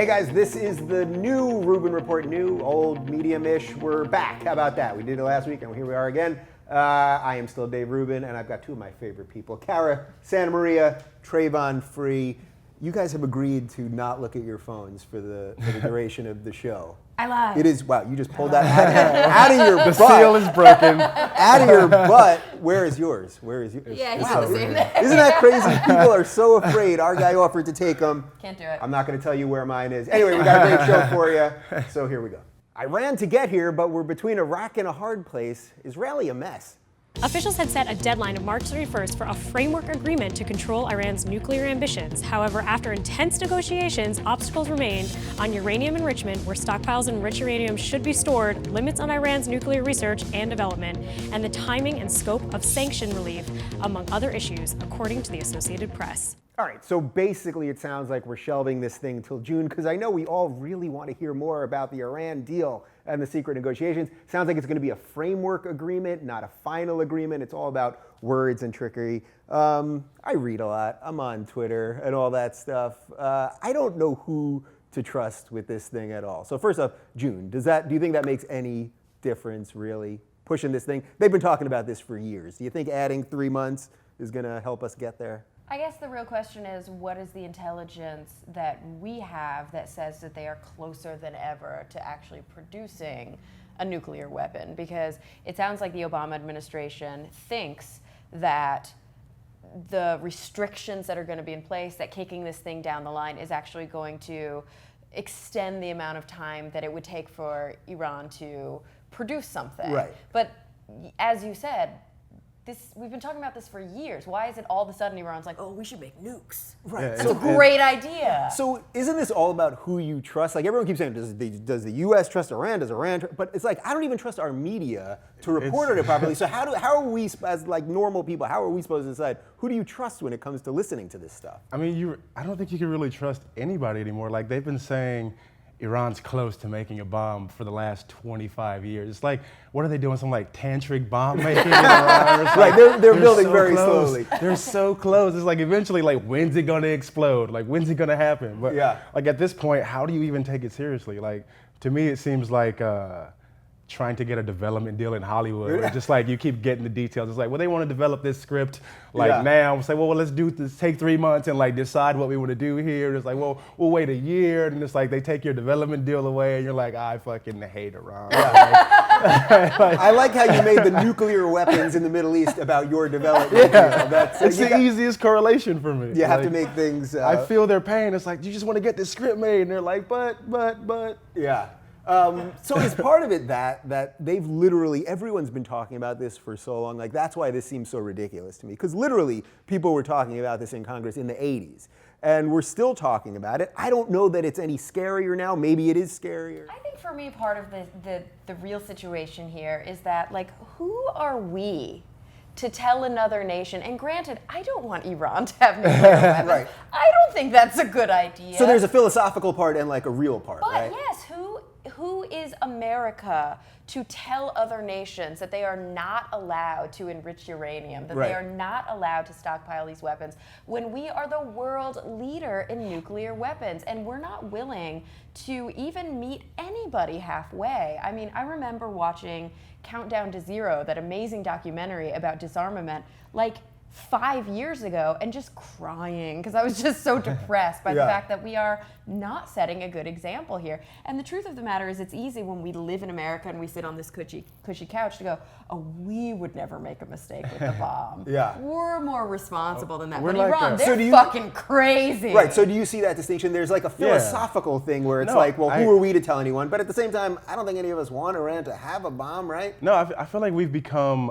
Hey guys, this is the new Rubin Report, new, old, medium-ish. We're back. How about that? We did it last week and here we are again. I am still Dave Rubin and I've got two of my favorite people, Cara, Santa Maria, Travon Free. You guys have agreed to not look at your phones for the duration of the show. I lied. It is, wow, you just pulled that out of your butt. The seal is broken. Out of your butt. Where is yours? Where is yours? Yeah, Wow. he's Isn't that crazy? People are so afraid. Our guy offered to take them. Can't do it. I'm not going to tell you where mine is. Anyway, we got a great show for you. So here we go. I ran to get here, but we're between a rock and a hard place. Is really a mess. Officials had set a deadline of March 31st for a framework agreement to control Iran's nuclear ambitions. However, after intense negotiations, obstacles remained on uranium enrichment, where stockpiles of enriched uranium should be stored, limits on Iran's nuclear research and development, and the timing and scope of sanction relief, among other issues, according to the Associated Press. All right, so basically it sounds like we're shelving this thing till June because I know we all really want to hear more about the Iran deal and the secret negotiations. Sounds like it's going to be a framework agreement, not a final agreement. It's all about words and trickery. I read a lot. I'm on Twitter and all that stuff. I don't know who to trust with this thing at all. So first off, June, do you think that makes any difference really, pushing this thing? They've been talking about this for years. Do you think adding 3 months is going to help us get there? I guess the real question is, what is the intelligence that we have that says that they are closer than ever to actually producing a nuclear weapon? Because it sounds like the Obama administration thinks that the restrictions that are going to be in place, that kicking this thing down the line is actually going to extend the amount of time that it would take for Iran to produce something. Right. But as you said, we've been talking about this for years. Why is it all of a sudden Iran's like, oh, we should make nukes? Right. That's a great idea. So isn't this all about who you trust? Like everyone keeps saying, does the U.S. trust Iran? Does Iran? But it's like I don't even trust our media to report on it properly. So how are we, as like normal people, how are we supposed to decide who do you trust when it comes to listening to this stuff? I mean, I don't think you can really trust anybody anymore. Like they've been saying Iran's close to making a bomb for the last 25 years. It's like, what are they doing? Some like tantric bomb making in Iran? Right, they're building so very slowly. They're so close. It's like eventually, like, when's it gonna explode? Like, when's it gonna happen? But yeah. Like at this point, how do you even take it seriously? Like, to me, it seems like trying to get a development deal in Hollywood. Just like you keep getting the details. It's like, well, they want to develop this script like now. It's like, well, let's do this, take 3 months and like decide what we want to do here. And it's like, well, we'll wait a year. And it's like they take your development deal away and you're like, I fucking hate Iran. I like how you made the nuclear weapons in the Middle East about your development. Yeah, it's the easiest correlation for me. You have to make things. I feel their pain. It's like, you just want to get this script made. And they're like, but. Yeah. So is part of it that they've literally, everyone's been talking about this for so long, like that's why this seems so ridiculous to me, because literally people were talking about this in Congress in the 80s, and we're still talking about it. I don't know that it's any scarier now. Maybe it is scarier. I think for me, part of the real situation here is that, like, who are we to tell another nation, and granted, I don't want Iran to have nuclear weapons. Right. I don't think that's a good idea. So there's a philosophical part and like a real part, but right? yes, who is America to tell other nations that they are not allowed to enrich uranium, that they are not allowed to stockpile these weapons, when we are the world leader in nuclear weapons, and we're not willing to even meet anybody halfway? I mean, I remember watching Countdown to Zero, that amazing documentary about disarmament, like 5 years ago, and just crying because I was just so depressed by the fact that we are not setting a good example here. And the truth of the matter is, it's easy when we live in America and we sit on this cushy couch to go, oh, we would never make a mistake with the bomb. We're more responsible than that. We're But like Iran, that. they're fucking crazy. Right, so do you see that distinction? There's like a philosophical thing where it's like, well, who are we to tell anyone? But at the same time, I don't think any of us want Iran to have a bomb, right? No, I feel like we've become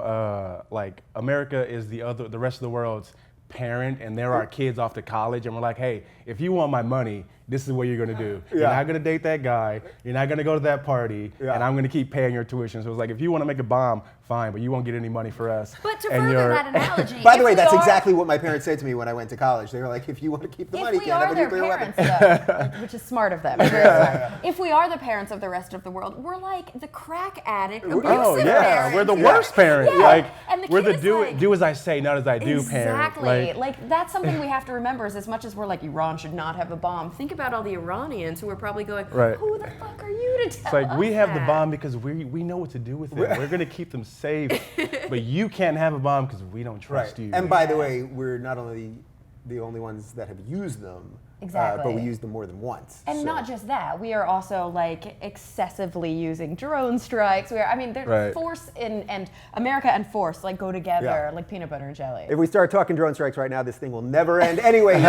like America is the rest of the world's parent, and they're our kids off to college, and we're like, hey, if you want my money, this is what you're gonna do. You're not gonna date that guy, you're not gonna go to that party, and I'm gonna keep paying your tuition. So it's like, if you wanna make a bomb, fine, but you won't get any money for us. But to further that analogy, by the way, that's exactly what my parents said to me when I went to college. They were like, if you want to keep the money, you can't have a nuclear weapon. Though, which is smart of them. Very smart. If we are the parents of the rest of the world, we're like the crack addict, abusive parents. We're the worst parents. Yeah. Like, and the we're the kid is do as I say, not as I do parent. Exactly. Like that's something we have to remember, is as much as we're like, Iran should not have a bomb, think about about all the Iranians who are probably going, Right. who the fuck are you to tell It's like, us we have the that? bomb because we know what to do with it. We're going to keep them safe. But you can't have a bomb because we don't trust you. And by the way, we're not only the only ones that have used them, Exactly. but we use them more than once. And so. not just that, we are also like excessively using drone strikes. I mean, Right. force and America and force like go together like peanut butter and jelly. If we start talking drone strikes right now, this thing will never end. Anyway,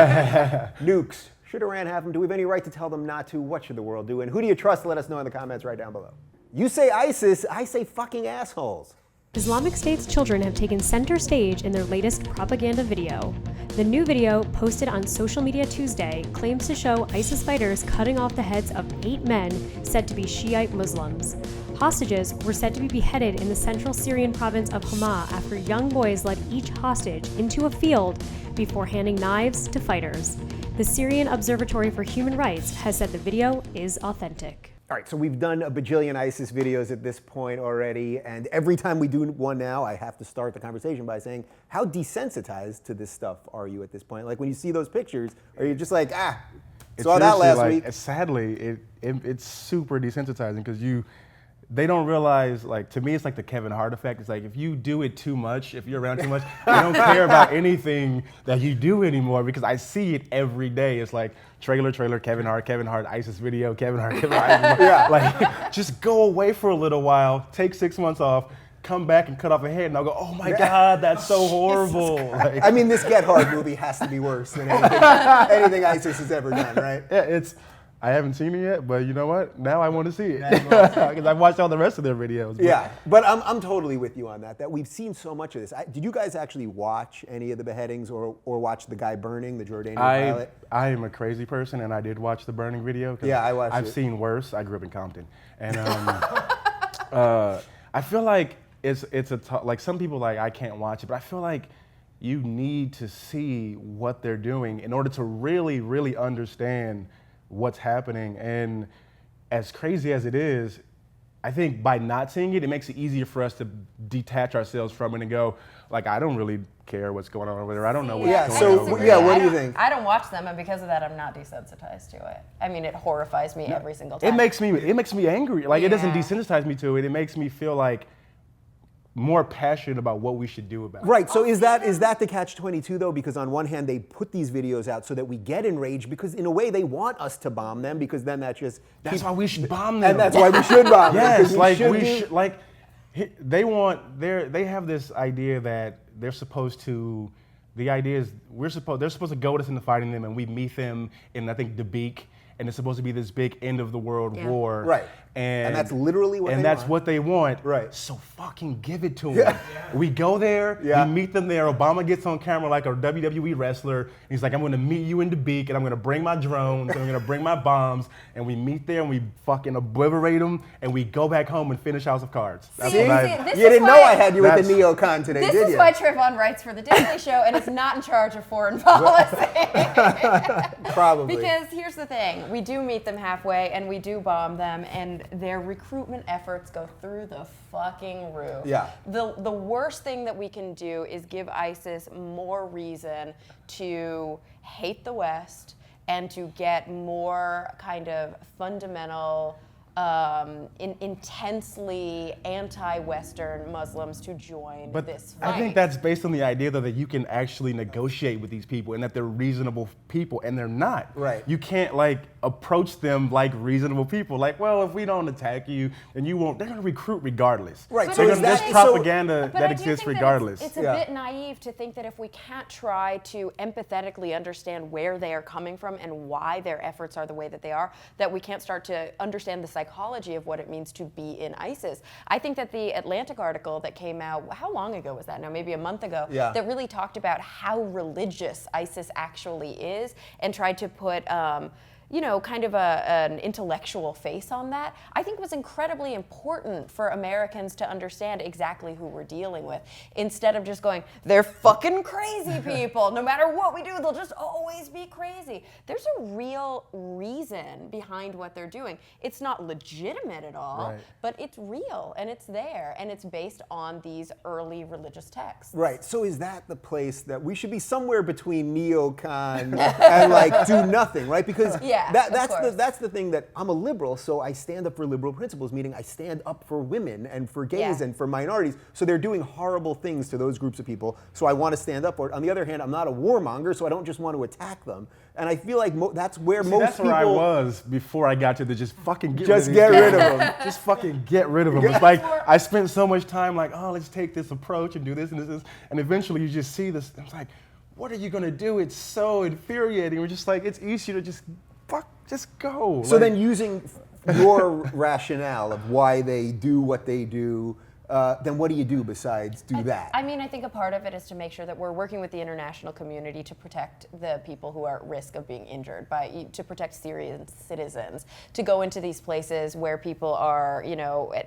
nukes. Should Iran have them? Do we have any right to tell them not to? What should the world do? And who do you trust? Let us know in the comments right down below. You say ISIS, I say fucking assholes. Islamic State's children have taken center stage in their latest propaganda video. The new video, posted on social media Tuesday, claims to show ISIS fighters cutting off the heads of 8 men said to be Shiite Muslims. Hostages were said to be beheaded in the central Syrian province of Hama after young boys led each hostage into a field before handing knives to fighters. The Syrian Observatory for Human Rights has said the video is authentic. All right, so we've done a bajillion ISIS videos at this point already, and every time we do one now, I have to start the conversation by saying, how desensitized to this stuff are you at this point? Like when you see those pictures, are you just like, saw that last week? Sadly, it's super desensitizing because they don't realize, like, to me, it's like the Kevin Hart effect. It's like, if you do it too much, if you're around too much, you don't care about anything that you do anymore because I see it every day. It's like, trailer, Kevin Hart, ISIS video, Kevin Hart, Yeah. Like, just go away for a little while, take 6 months off, come back and cut off a head, and I'll go, oh my God, that's so horrible. Like, I mean, this Get Hard movie has to be worse than anything ISIS has ever done, right? yeah, I haven't seen it yet, but you know what? Now I want to see it because I've watched all the rest of their videos. But. Yeah, but I'm totally with you on that. That we've seen so much of this. Did you guys actually watch any of the beheadings or watch the guy burning, the Jordanian pilot? I am a crazy person, and I did watch the burning video. Yeah, I watched it. I've seen worse. I grew up in Compton, and I feel like like some people like I can't watch it, but I feel like you need to see what they're doing in order to really, really understand what's happening. And as crazy as it is, I think by not seeing it, it makes it easier for us to detach ourselves from it and go, like, I don't really care what's going on over there. I don't know what's Yeah, going so, on over yeah, there. what do you think? I don't watch them, and because of that, I'm not desensitized to it. I mean, it horrifies me every single time. It makes me angry. Like, it doesn't Yeah. desensitize me to it. It makes me feel like more passionate about what we should do about it. Right, so is that the catch-22 though? Because on one hand, they put these videos out so that we get enraged because in a way they want us to bomb them because then that just That's why we should bomb them. and that's why we should bomb them. Yes, 'cause like should they have this idea that they're supposed to. The idea is they're supposed to goad us into fighting them, and we meet them in, I think, Dabiq, and it's supposed to be this big end of the world war. Right. And that's literally what they and that's want. what they want. Right. So fucking give it to them. We go there, Yeah. we meet them there. Obama gets on camera like a WWE wrestler. He's like, I'm gonna meet you in Dabiq, and I'm gonna bring my drones, and I'm gonna bring my bombs, and we meet there, and we fucking obliterate them, and we go back home and finish House of Cards. That's See, what this I. is You didn't why- know I had you with That's- the neocon today, This did is you? why Travon writes for The Daily Show and is not in charge of foreign policy. Probably. Because here's the thing, we do meet them halfway and we do bomb them, and their recruitment efforts go through the fucking roof. Yeah. The worst thing that we can do is give ISIS more reason to hate the West and to get more kind of fundamental, intensely anti-Western Muslims to join But this fight. I think that's based on the idea though that you can actually negotiate with these people and that they're reasonable people, and they're not. Right. You can't like approach them like reasonable people. Like, well, if we don't attack you, then you won't. They're gonna recruit regardless. Right, But so They're is gonna, that- there's so- propaganda But that I do exists think that regardless. It's a Yeah. bit naive to think that if we can't try to empathetically understand where they are coming from and why their efforts are the way that they are, that we can't start to understand the psychology of what it means to be in ISIS. I think that the Atlantic article that came out, how long ago was that now? Maybe a month ago, Yeah. that really talked about how religious ISIS actually is and tried to put kind of an intellectual face on that, I think was incredibly important for Americans to understand exactly who we're dealing with, instead of just going, they're fucking crazy people. No matter what we do, they'll just always be crazy. There's a real reason behind what they're doing. It's not legitimate at all, Right. but it's real and it's there and it's based on these early religious texts. Right. So is that the place that we should be somewhere between neocon and like do nothing, right? Because Yeah. Yeah, that's the thing that I'm a liberal, so I stand up for liberal principles, meaning I stand up for women and for gays and for minorities. So they're doing horrible things to those groups of people. So I want to stand up for it. On the other hand, I'm not a warmonger, so I don't just want to attack them. And I feel like that's where most people. That's where I was before I got to the just fucking get just rid get of these rid of guys. them. Just fucking get rid of them. It's like I spent so much time like, oh, let's take this approach and do this and this, and eventually you just see this. It's like, what are you gonna do? It's so infuriating. We're just like, it's easier to just go. So then, using your rationale of why they do what they do, then what do you do besides do that? I mean, I think a part of it is to make sure that we're working with the international community to protect the people who are at risk of being injured, to protect Syrian citizens, to go into these places where people are,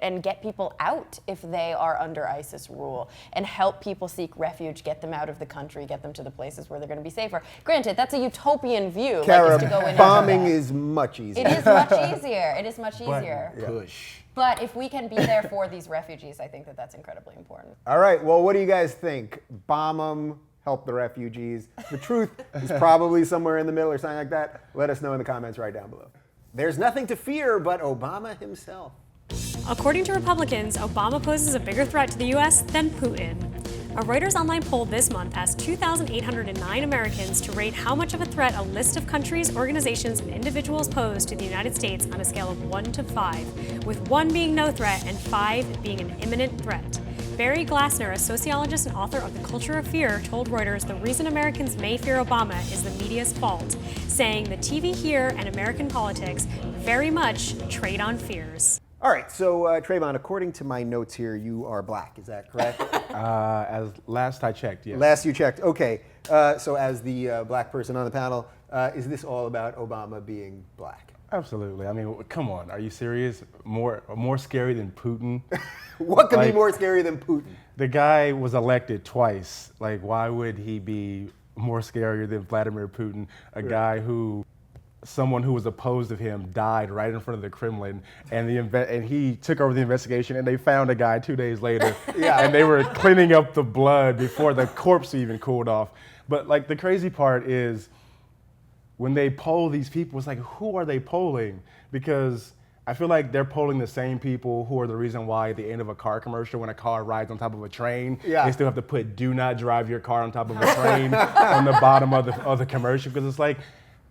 and get people out if they are under ISIS rule, and help people seek refuge, get them out of the country, get them to the places where they're going to be safer. Granted, that's a utopian view. Cara, to go in bombing is much easier. It is much easier. It is much easier. Push. But if we can be there for these refugees, I think that that's incredibly important. All right, well, what do you guys think? Bomb them, help the refugees. The truth is probably somewhere in the middle or something like that. Let us know in the comments right down below. There's nothing to fear but Obama himself. According to Republicans, Obama poses a bigger threat to the U.S. than Putin. A Reuters online poll this month asked 2,809 Americans to rate how much of a threat a list of countries, organizations, and individuals pose to the United States on a scale of 1 to 5, with 1 being no threat and 5 being an imminent threat. Barry Glassner, a sociologist and author of The Culture of Fear, told Reuters the reason Americans may fear Obama is the media's fault, saying the TV here and American politics very much trade on fears. All right, so Travon, according to my notes here, you are black. Is that correct? As last I checked, yes. Last you checked. Okay. So as the black person on the panel, is this all about Obama being black? Absolutely. I mean, come on. Are you serious? More scary than Putin? What could be more scary than Putin? The guy was elected twice. Like, why would he be more scarier than Vladimir Putin? A guy who, someone who was opposed to him died right in front of the Kremlin, and he took over the investigation, and they found a guy 2 days later, and they were cleaning up the blood before the corpse even cooled off. But like the crazy part is, when they poll these people, it's like, who are they polling? Because I feel like they're polling the same people who are the reason why at the end of a car commercial, when a car rides on top of a train, they still have to put "do not drive your car on top of a train" on the bottom of the commercial, because it's like,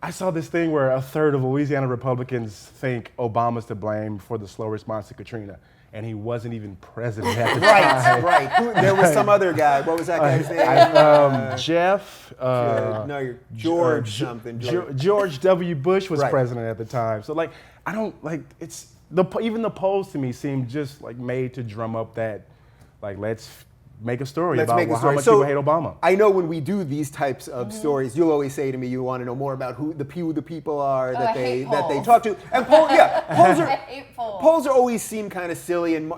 I saw this thing where a third of Louisiana Republicans think Obama's to blame for the slow response to Katrina, and he wasn't even president at the time. Right. There was some other guy. What was that guy's name? Jeff. No, you're George something. George W. Bush was president at the time. So like, I don't like even the polls to me seem just like made to drum up that, like, let's make a story about how much people hate Obama. I know when we do these types of stories, you'll always say to me, you want to know more about who the people are that they talk to. And polls are always seem kind of silly and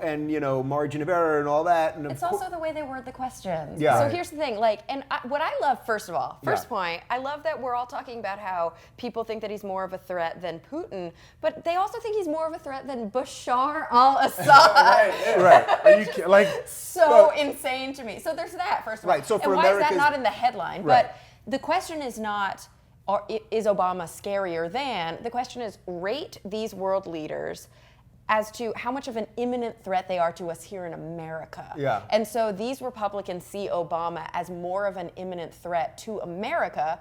margin of error and all that. And it's also the way they word the questions. Yeah. So here's the thing, what I love, first point, I love that we're all talking about how people think that he's more of a threat than Putin, but they also think he's more of a threat than Bashar al-Assad. Right. Are you like so insane to me. So there's that, first of all. Right. So for and why is that America's, not in the headline? Right. But the question is not, is Obama scarier than? The question is, rate these world leaders as to how much of an imminent threat they are to us here in America. Yeah. And so these Republicans see Obama as more of an imminent threat to America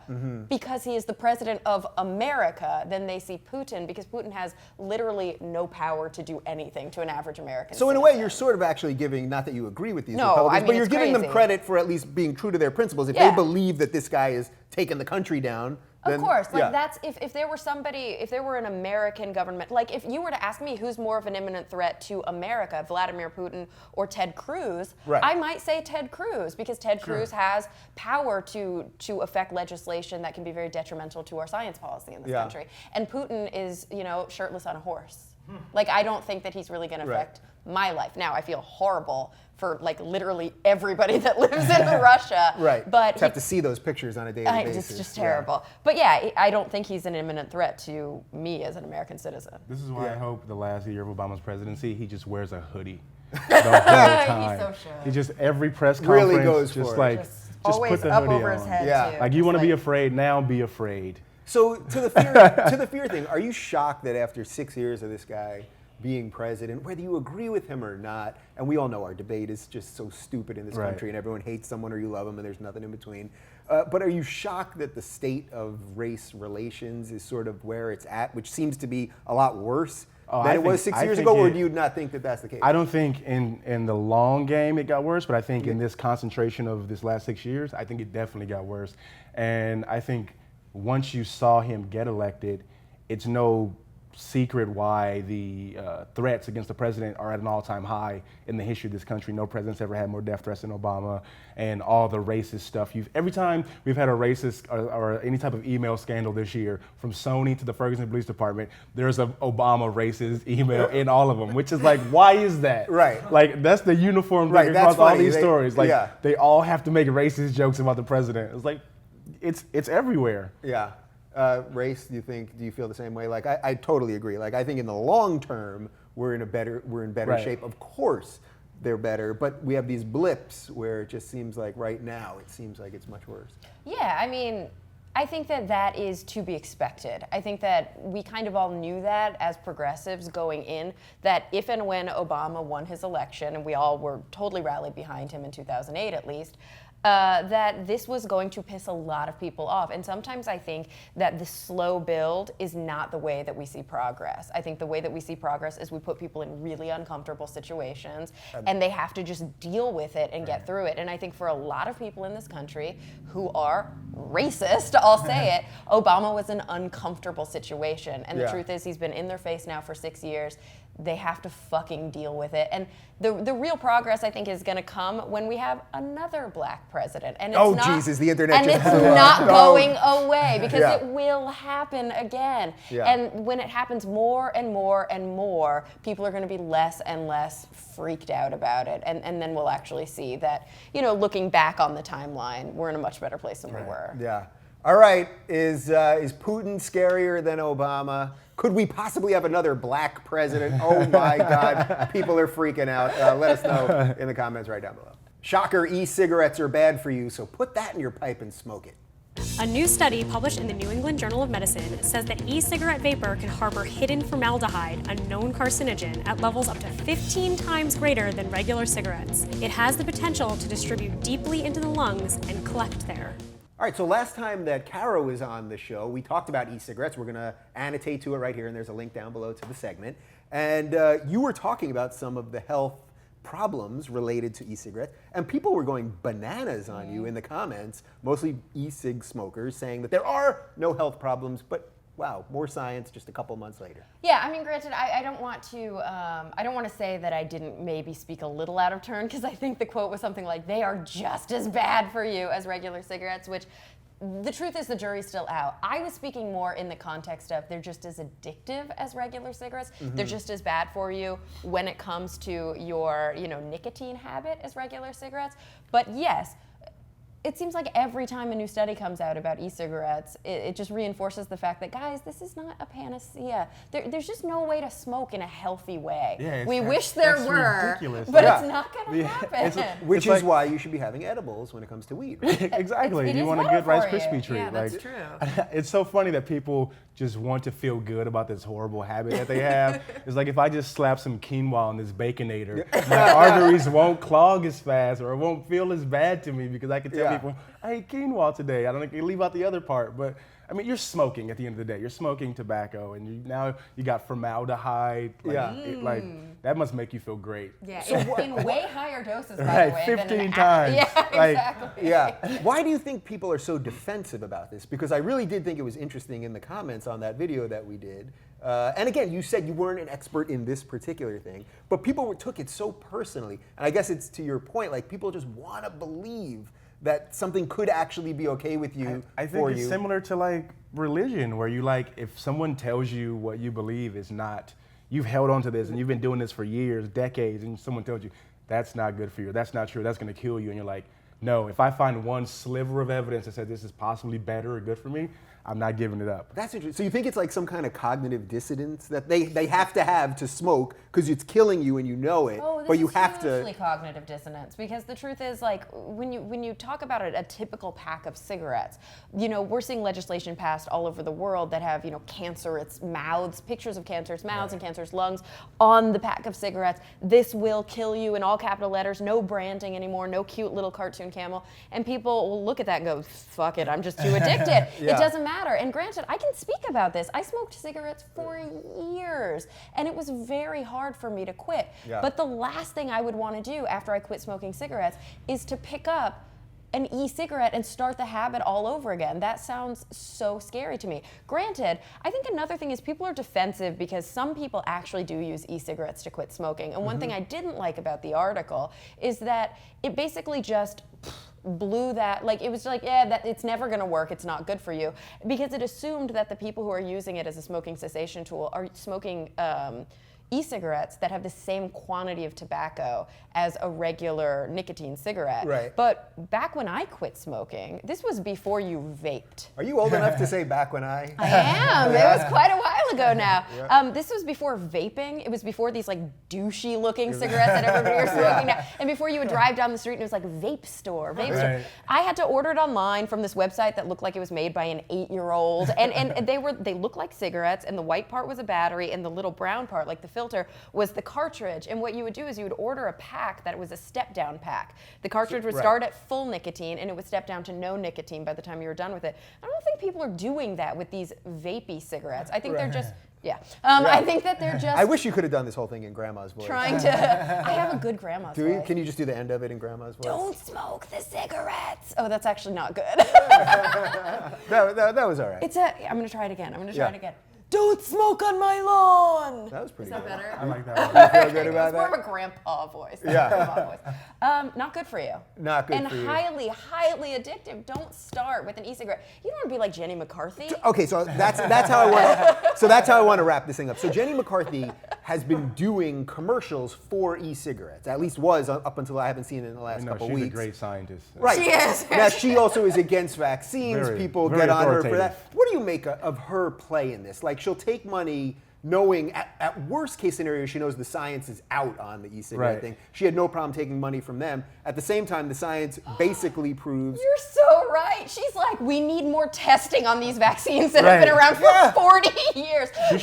because he is the president of America than they see Putin, because Putin has literally no power to do anything to an average American So in a citizen. way, you're sort of actually giving, not that you agree with these No, Republicans, I mean, but you're it's giving them crazy. credit for at least being true to their principles. If they believe that this guy is taking the country down, then, of course, that's if there were somebody, if there were an American government, like if you were to ask me who's more of an imminent threat to America, Vladimir Putin or Ted Cruz, I might say Ted Cruz, because Ted Cruz has power to affect legislation that can be very detrimental to our science policy in this country. And Putin is, shirtless on a horse. Like, I don't think that he's really going to affect my life. Now, I feel horrible for like literally everybody that lives in Russia. But just have to see those pictures on a daily basis. It's just terrible. But yeah, I don't think he's an imminent threat to me as an American citizen. This is why I hope the last year of Obama's presidency, he just wears a hoodie the whole time. He's so sure. He just, every press conference, Really goes just for like, it. just Always put the up hoodie over on. his head, too. Like, you want to be afraid, now be afraid. So to the fear thing, are you shocked that after 6 years of this guy being president, whether you agree with him or not, and we all know our debate is just so stupid in this country, and everyone hates someone or you love them, and there's nothing in between. But are you shocked that the state of race relations is sort of where it's at, which seems to be a lot worse than it was 6 years ago, or do you not think that that's the case? I don't think in the long game it got worse, but I think in this concentration of this last 6 years, I think it definitely got worse. And I think once you saw him get elected, it's no secret why the threats against the president are at an all-time high in the history of this country. No president's ever had more death threats than Obama, and all the racist stuff. Every time we've had a racist or any type of email scandal this year, from Sony to the Ferguson Police Department, there's an Obama racist email in all of them, which is like, why is that? Right. Like, that's the uniform thing across all these stories. Like, they all have to make racist jokes about the president. It's like, it's everywhere. Yeah. Race, do you feel the same way? Like, I totally agree. Like, I think in the long term, we're in better shape. Of course, they're better, but we have these blips where it just seems like right now, it seems like it's much worse. Yeah, I mean, I think that is to be expected. I think that we kind of all knew that as progressives going in, that if and when Obama won his election, and we all were totally rallied behind him in 2008 at least, that this was going to piss a lot of people off. And sometimes I think that the slow build is not the way that we see progress. I think the way that we see progress is we put people in really uncomfortable situations and they have to just deal with it and get through it. And I think for a lot of people in this country who are racist, I'll say it, Obama was an uncomfortable situation. And the truth is he's been in their face now for 6 years. They have to fucking deal with it. And the real progress, I think, is going to come when we have another black president. And it's Jesus, the internet and just it's blew up. not going away, because it will happen again. Yeah. And when it happens more and more and more, people are going to be less and less freaked out about it. And then we'll actually see that, looking back on the timeline, we're in a much better place than we were. Yeah. All right. Is Putin scarier than Obama? Could we possibly have another black president? Oh my God, people are freaking out. Let us know in the comments right down below. Shocker, e-cigarettes are bad for you, so put that in your pipe and smoke it. A new study published in the New England Journal of Medicine says that e-cigarette vapor can harbor hidden formaldehyde, a known carcinogen, at levels up to 15 times greater than regular cigarettes. It has the potential to distribute deeply into the lungs and collect there. All right, so last time that Cara was on the show, we talked about e-cigarettes. We're going to annotate to it right here, and there's a link down below to the segment. And you were talking about some of the health problems related to e-cigarettes, and people were going bananas on you in the comments, mostly e-cig smokers, saying that there are no health problems, but wow, more science just a couple months later. Yeah, I mean, granted, I don't want to say that I didn't maybe speak a little out of turn, because I think the quote was something like, they are just as bad for you as regular cigarettes, which the truth is the jury's still out. I was speaking more in the context of they're just as addictive as regular cigarettes. Mm-hmm. They're just as bad for you when it comes to your, nicotine habit as regular cigarettes. But yes, it seems like every time a new study comes out about e-cigarettes, it just reinforces the fact that, guys, this is not a panacea. There's just no way to smoke in a healthy way. Yeah, we wish there were, ridiculous. but it's not going to happen. Which is why you should be having edibles when it comes to weed. Right? Exactly. It you is want a better good Rice for you. Krispie treat. Yeah, that's true. It's so funny that people just want to feel good about this horrible habit that they have. It's like, if I just slap some quinoa on this Baconator, my arteries won't clog as fast, or it won't feel as bad to me, because I can tell people, I ate quinoa today. I don't think you leave out the other part. But I mean, you're smoking at the end of the day. You're smoking tobacco, and now you got formaldehyde. That must make you feel great. Yeah, in way higher doses, by the way. 15 times. Yeah, exactly. Yeah. Why do you think people are so defensive about this? Because I really did think it was interesting in the comments on that video that we did. And again, you said you weren't an expert in this particular thing, but people took it so personally. And I guess it's to your point, like, people just want to believe that something could actually be okay with you. I think it's similar to like religion, where you if someone tells you what you believe is not, you've held on to this and you've been doing this for years, decades, and someone tells you that's not good for you, that's not true, that's going to kill you, and you're like, no, if I find one sliver of evidence that says this is possibly better or good for me, I'm not giving it up. That's interesting. So you think it's like some kind of cognitive dissonance that they have to smoke because it's killing you and you know it, Oh, this but you is have hugely to. cognitive dissonance, because the truth is, like, when you talk about a typical pack of cigarettes, we're seeing legislation passed all over the world that have cancerous mouths, pictures of cancerous mouths and cancerous lungs on the pack of cigarettes. This will kill you, in all capital letters. No branding anymore. No cute little cartoon camel. And people will look at that and go, "Fuck it, I'm just too addicted." Yeah. It doesn't matter. And granted, I can speak about this. I smoked cigarettes for years, and it was very hard for me to quit. Yeah. But the last thing I would want to do after I quit smoking cigarettes is to pick up an e-cigarette and start the habit all over again. That sounds so scary to me. Granted, I think another thing is people are defensive because some people actually do use e-cigarettes to quit smoking. And one thing I didn't like about the article is that it basically just blew that, like, it was like, yeah, that it's never gonna work, it's not good for you, because it assumed that the people who are using it as a smoking cessation tool are smoking e-cigarettes that have the same quantity of tobacco as a regular nicotine cigarette. Right. But back when I quit smoking, this was before you vaped. Are you old enough to say back when I? I am. It was quite a while ago now. This was before vaping. It was before these like douchey looking cigarettes that everybody was smoking now. And before you would drive down the street and it was like vape store, vape store. Right. I had to order it online from this website that looked like it was made by an 8-year-old. And they looked like cigarettes, and the white part was a battery, and the little brown part, like the filter, was the cartridge. And what you would do is you would order a pack that was a step down pack. The cartridge would start at full nicotine, and it would step down to no nicotine by the time you were done with it. I don't think people are doing that with these vapey cigarettes. I think they're just, I think that they're just I wish you could have done this whole thing in Grandma's voice. trying to, I have a good grandma's voice. Can you just do the end of it in Grandma's voice? Don't smoke the cigarettes. Oh, that's actually not good. That was all right. I'm going to try it again. Don't smoke on my lawn. That was pretty Is that good. better? I like that one. Feel good about It's more that? of a grandpa voice. Yeah. Grandma voice. Not good for you. Not good and for you. highly, highly addictive. Don't start with an e-cigarette. You don't want to be like Jenny McCarthy. Okay, so that's how I want to wrap this thing up. So Jenny McCarthy has been doing commercials for e-cigarettes. At least was up until I haven't seen it in the last couple she's weeks. a great scientist. Right. She is. Now she also is against vaccines. Very, People very get on her for authoritative. that. What do you make of her play in this? Like, she'll take money knowing at worst case scenario she knows the science is out on the e-cigarette Right. thing. She had no problem taking money from them. At the same time, the science basically proves You're so right. She's like, we need more testing on these vaccines that have been around for 40 years. She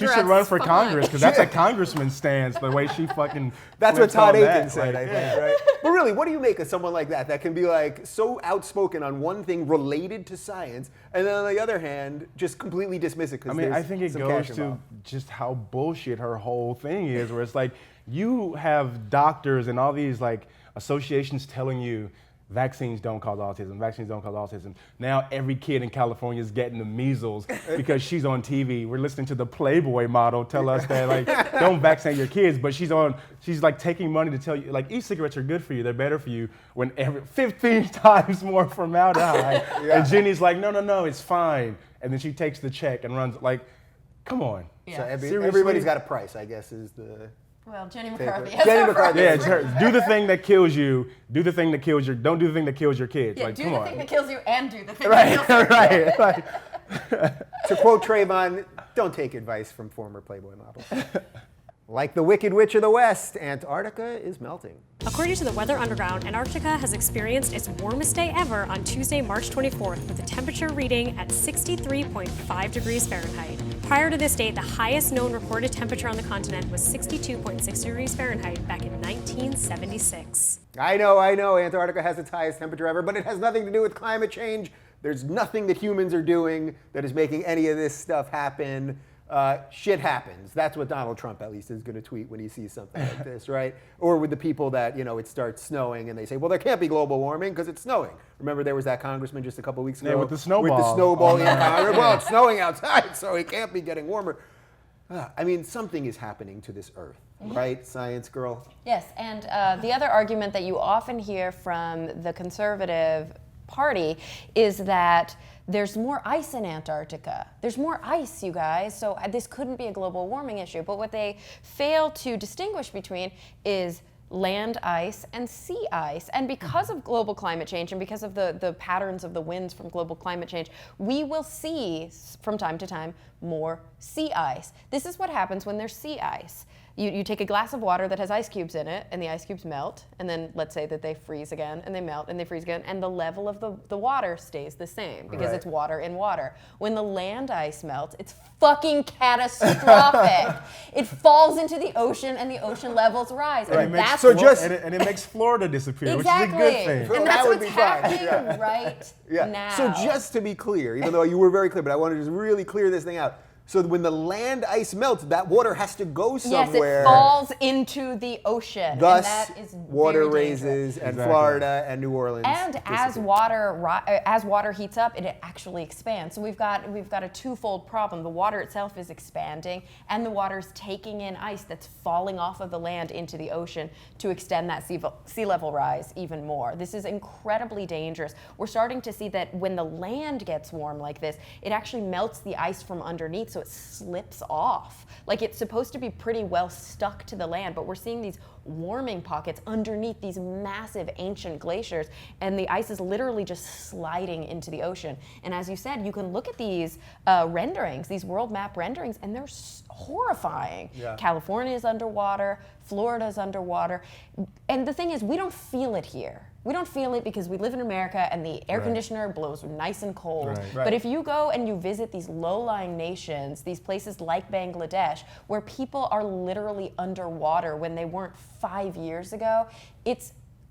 should run for Congress, because that's a congressman's stance, the way she fucking That's what flips Todd on that. Aiken said, Like, I think, right? But really, what do you make of someone like that can be like so outspoken on one thing related to science, and then on the other hand, just completely dismiss it because I mean, I think it goes to involved. just how bullshit her whole thing is, where it's like you have doctors and all these like associations telling you vaccines don't cause autism, vaccines don't cause autism. Now every kid in California is getting the measles because she's on TV. We're listening to the Playboy model tell us that like don't vaccinate your kids, but she's like taking money to tell you like e-cigarettes are good for you, they're better for you when 15 times more formaldehyde. And Jenny's like, no, it's fine. And then she takes the check and runs like, come on. So Seriously? everybody's got a price, I guess, is the. Well, Jenny Take McCarthy. it. has Jenny her McCarthy. price. Yeah, it's her. Do the thing that kills you. Do the thing that kills your. Don't do the thing that kills your kids. Yeah, like, do come the on. thing that kills you and do the thing Right, that kills you. right. To quote Travon, don't take advice from former Playboy models. Like the Wicked Witch of the West, Antarctica is melting. According to the Weather Underground, Antarctica has experienced its warmest day ever on Tuesday, March 24th, with the temperature reading at 63.5 degrees Fahrenheit. Prior to this date, the highest known recorded temperature on the continent was 62.6 degrees Fahrenheit back in 1976. I know, Antarctica has its highest temperature ever, but it has nothing to do with climate change. There's nothing that humans are doing that is making any of this stuff happen. Shit happens. That's what Donald Trump at least is going to tweet when he sees something like this, right? Or with the people that, it starts snowing and they say, well, there can't be global warming because it's snowing. Remember there was that congressman just a couple weeks ago? Yeah, with the snowball. With the snowball in Congress. Well, it's snowing outside, so it can't be getting warmer. I mean, something is happening to this earth, right, science girl? Yes, and the other argument that you often hear from the conservative party is that there's more ice in Antarctica. There's more ice, you guys, so this couldn't be a global warming issue. But what they fail to distinguish between is land ice and sea ice. And because of global climate change and because of the patterns of the winds from global climate change, we will see from time to time more sea ice. This is what happens when there's sea ice. You take a glass of water that has ice cubes in it, and the ice cubes melt, and then let's say that they freeze again, and they melt, and they freeze again, and the level of the water stays the same because it's water in water. When the land ice melts, it's fucking catastrophic. It falls into the ocean, and the ocean levels rise. Right. And that's and it makes Florida disappear, exactly. which is a good thing. And That that's would what's be fine. happening right now. So just to be clear, even though you were very clear, but I want to just really clear this thing out. So when the land ice melts, that water has to go somewhere. Yes, it falls into the ocean. Thus, and that is water very dangerous. raises, and Exactly. Florida and New Orleans. And as water heats up, it actually expands. So we've got a twofold problem. The water itself is expanding, and the water's taking in ice that's falling off of the land into the ocean to extend that sea level rise even more. This is incredibly dangerous. We're starting to see that when the land gets warm like this, it actually melts the ice from underneath, so it slips off. Like it's supposed to be pretty well stuck to the land, but we're seeing these warming pockets underneath these massive ancient glaciers, and the ice is literally just sliding into the ocean. And as you said, you can look at these renderings, these world map renderings, and they're horrifying. Yeah. California is underwater, Florida is underwater, and the thing is, we don't feel it here. We don't feel it because we live in America and the air conditioner blows nice and cold. Right. But if you go and you visit these low-lying nations, these places like Bangladesh, where people are literally underwater when they weren't 5 years ago,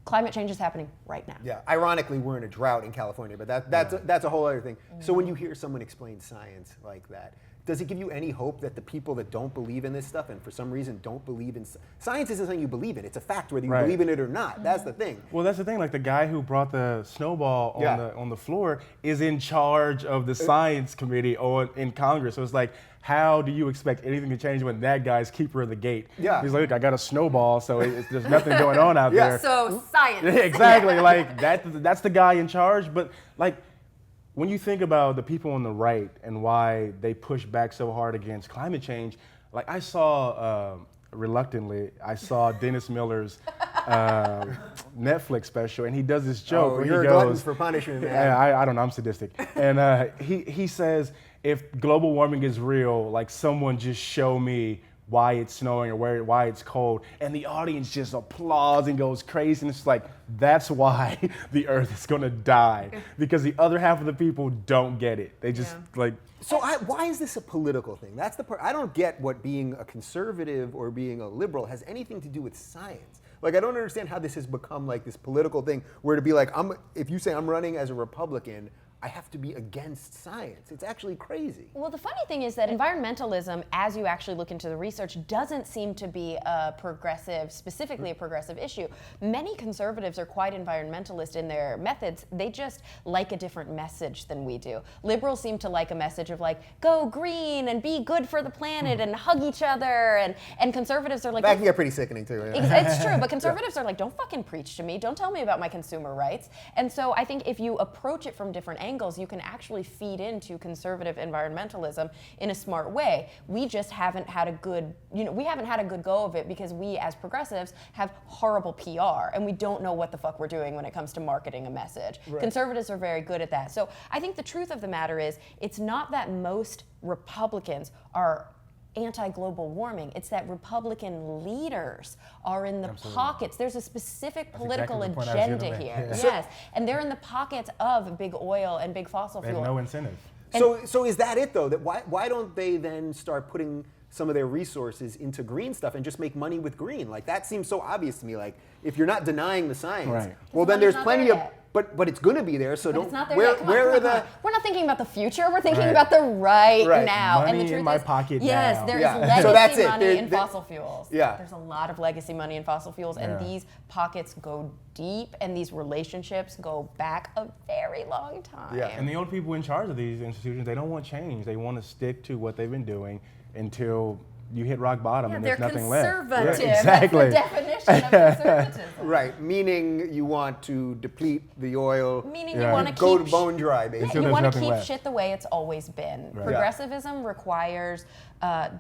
climate change is happening right now. Yeah, ironically, we're in a drought in California, but that's a whole other thing. So when you hear someone explain science like that, does it give you any hope that the people that don't believe in this stuff and for some reason don't believe in science isn't something you believe in, it's a fact whether you believe in it or not. That's the thing. Well, that's the thing. Like the guy who brought the snowball on the floor is in charge of the science committee in Congress. So it's like, how do you expect anything to change when that guy's keeper of the gate? Yeah. He's like, look, I got a snowball, so there's nothing going on out there. So science. Yeah, exactly. Like that's the guy in charge. But like, when you think about the people on the right and why they push back so hard against climate change, like I saw, reluctantly, I saw Dennis Miller's Netflix special, and he does this joke where you're he a glutton goes, for punishment, man. Yeah, I don't know, I'm sadistic. And he says, if global warming is real, like someone just show me why it's snowing or why it's cold, and the audience just applauds and goes crazy, and it's like, that's why the earth is gonna die, because the other half of the people don't get it. They just like. So why is this a political thing? That's the part. I don't get what being a conservative or being a liberal has anything to do with science. Like, I don't understand how this has become like this political thing where to be like, if you say I'm running as a Republican, I have to be against science. It's actually crazy. Well, the funny thing is that environmentalism, as you actually look into the research, doesn't seem to be a progressive, specifically a progressive issue. Many conservatives are quite environmentalist in their methods. They just like a different message than we do. Liberals seem to like a message of like, go green and be good for the planet and hug each other. And conservatives are like, That can get pretty sickening too. it's true, but conservatives are like, don't fucking preach to me. Don't tell me about my consumer rights. And so I think if you approach it from different angles, you can actually feed into conservative environmentalism in a smart way. We just haven't had a good, we haven't had a good go of it because we as progressives have horrible PR and we don't know what the fuck we're doing when it comes to marketing a message. Right. Conservatives are very good at that. So I think the truth of the matter is, it's not that most Republicans are anti-global warming. It's that Republican leaders are in the pockets. There's a specific political agenda here. Yeah. Yes, and they're in the pockets of big oil and big fossil fuel. They have no incentive. So is that it though? That why don't they then start putting some of their resources into green stuff and just make money with green? Like, that seems so obvious to me. Like, if you're not denying the science, well then there's plenty of. But it's going to be there, so but don't. It's not there where yet. Come are on. the? We're not thinking about the future. We're thinking about the right now. Money and the truth in my is, pocket yes, now. there is Yeah. legacy So that's it. money in fossil fuels. Yeah. There's a lot of legacy money in fossil fuels, and these pockets go deep, and these relationships go back a very long time. Yeah. And the old people in charge of these institutions, they don't want change. They want to stick to what they've been doing until you hit rock bottom and they're there's nothing left. conservative. Yeah, exactly. That's the definition of conservatism. Right, meaning you want to deplete the oil. Meaning you want to go keep to bone dry, basically. you there's want to nothing keep left. shit the way it's always been. Right. Progressivism requires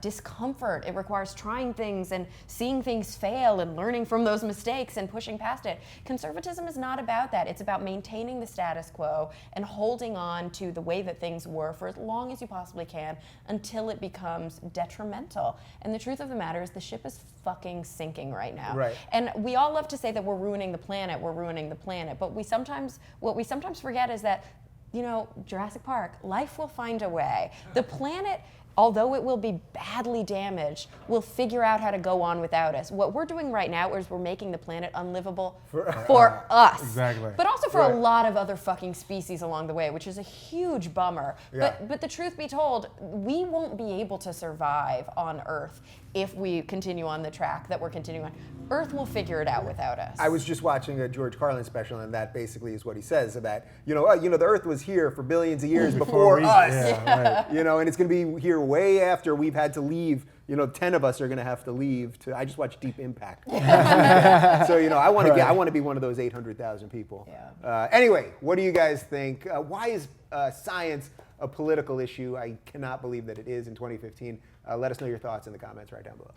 discomfort. It requires trying things and seeing things fail and learning from those mistakes and pushing past it. Conservatism is not about that. It's about maintaining the status quo and holding on to the way that things were for as long as you possibly can until it becomes detrimental. And the truth of the matter is the ship is fucking sinking right now. Right. And we all love to say that we're ruining the planet, but what we sometimes forget is that, you know, Jurassic Park, life will find a way. The planet, although it will be badly damaged, will figure out how to go on without us. What we're doing right now is we're making the planet unlivable for us. Exactly. But also for a lot of other fucking species along the way, which is a huge bummer. Yeah. But the truth be told, we won't be able to survive on Earth if we continue on the track that we're continuing on. Earth will figure it out without us. I was just watching a George Carlin special, and that basically is what he says about, the Earth was here for billions of years before us. Yeah, right. And it's going to be here way after we've had to leave. 10 of us are going to have to leave. I just watched Deep Impact. So, I want to be one of those 800,000 people. Yeah. Anyway, what do you guys think? Why is science a political issue? I cannot believe that it is in 2015. Let us know your thoughts in the comments right down below.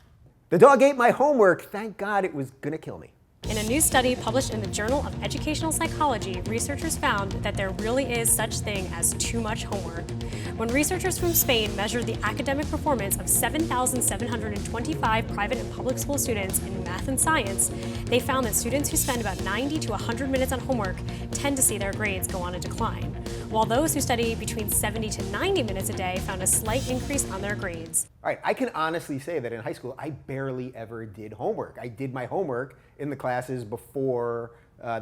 The dog ate my homework. Thank God it was going to kill me. In a new study published in the Journal of Educational Psychology, researchers found that there really is such thing as too much homework. When researchers from Spain measured the academic performance of 7,725 private and public school students in math and science, they found that students who spend about 90 to 100 minutes on homework tend to see their grades go on a decline, while those who study between 70 to 90 minutes a day found a slight increase on their grades. All right, I can honestly say that in high school, I barely ever did homework. I did my homework in the classes before